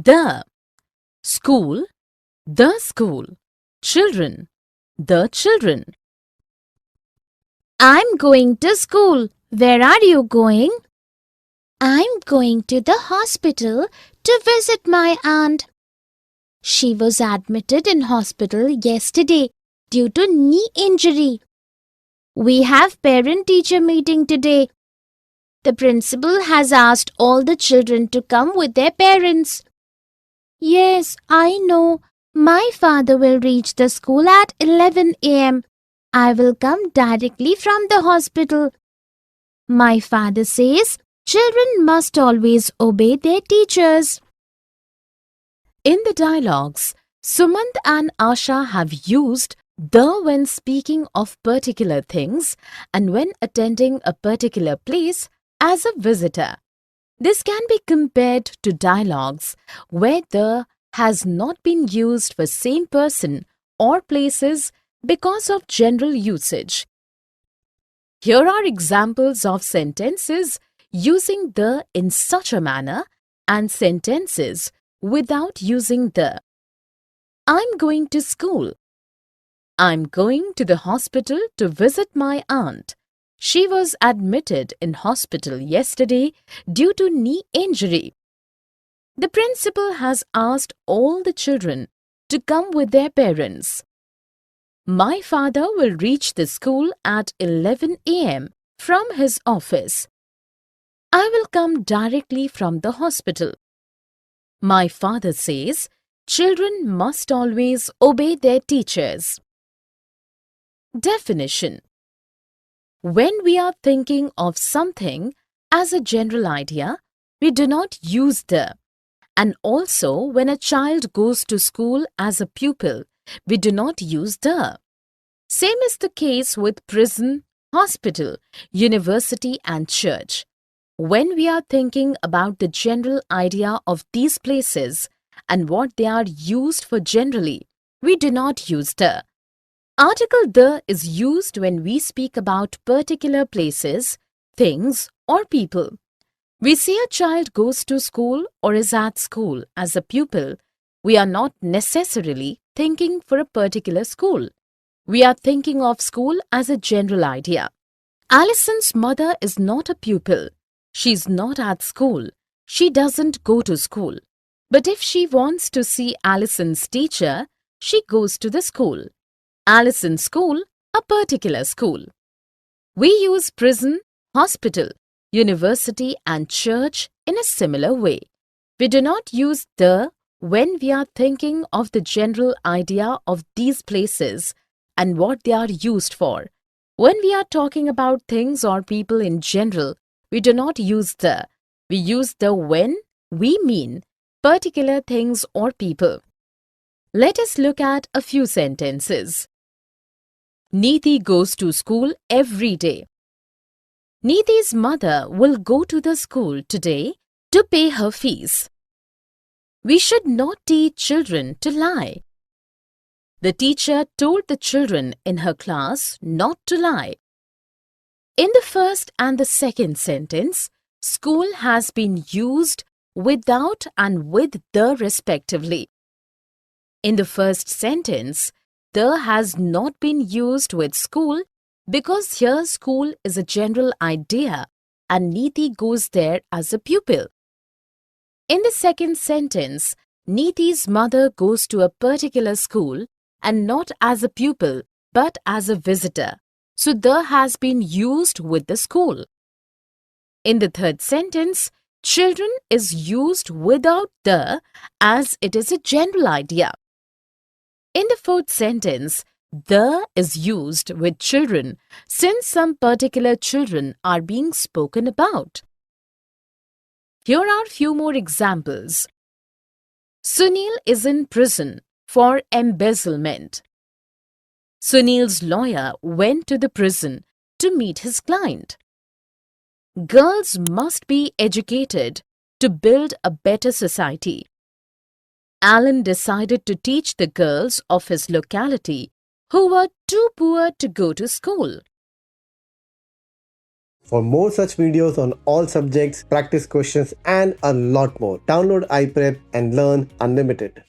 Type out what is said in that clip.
The. School, the school. Children, the children. I'm going to school. Where are you going? I'm going to the hospital to visit my aunt. She was admitted in hospital yesterday due to knee injury. We have parent-teacher meeting today. The principal has asked all the children to come with their parents. Yes, I know. My father will reach the school at 11 a.m. I will come directly from the hospital. My father says children must always obey their teachers. In the dialogues, Sumant and Asha have used the when speaking of particular things and when attending a particular place as a visitor. This can be compared to dialogues where the has not been used for same person or places because of general usage. Here are examples of sentences using the in such a manner and sentences without using the. I'm going to school. I'm going to the hospital to visit my aunt. She was admitted in hospital yesterday due to knee injury. The principal has asked all the children to come with their parents. My father will reach the school at 11 a.m. from his office. I will come directly from the hospital. My father says children must always obey their teachers. Definition: when we are thinking of something as a general idea, we do not use the. And also when a child goes to school as a pupil, we do not use the. Same is the case with prison, hospital, university and church. When we are thinking about the general idea of these places and what they are used for generally, we do not use the. Article the is used when we speak about particular places, things or people. We say a child goes to school or is at school as a pupil. We are not necessarily thinking for a particular school. We are thinking of school as a general idea. Alison's mother is not a pupil. She's not at school. She doesn't go to school. But if she wants to see Alison's teacher, she goes to the school. Alison's school, a particular school. We use prison, hospital, university and church in a similar way. We do not use the when we are thinking of the general idea of these places and what they are used for. When we are talking about things or people in general, we do not use the. We use the when we mean particular things or people. Let us look at a few sentences. Neeti goes to school every day. Neeti's mother will go to the school today to pay her fees. We should not teach children to lie. The teacher told the children in her class not to lie. In the first and the second sentence, school has been used without and with the respectively. In the first sentence, the has not been used with school because here school is a general idea and Neeti goes there as a pupil. In the second sentence, Neeti's mother goes to a particular school and not as a pupil but as a visitor. So the has been used with the school. In the third sentence, children is used without the as it is a general idea. In the fourth sentence, the is used with children since some particular children are being spoken about. Here are few more examples. Sunil is in prison for embezzlement. Sunil's lawyer went to the prison to meet his client. Girls must be educated to build a better society. Alan decided to teach the girls of his locality who were too poor to go to school. For more such videos on all subjects, practice questions, and a lot more, download iPrep and learn unlimited.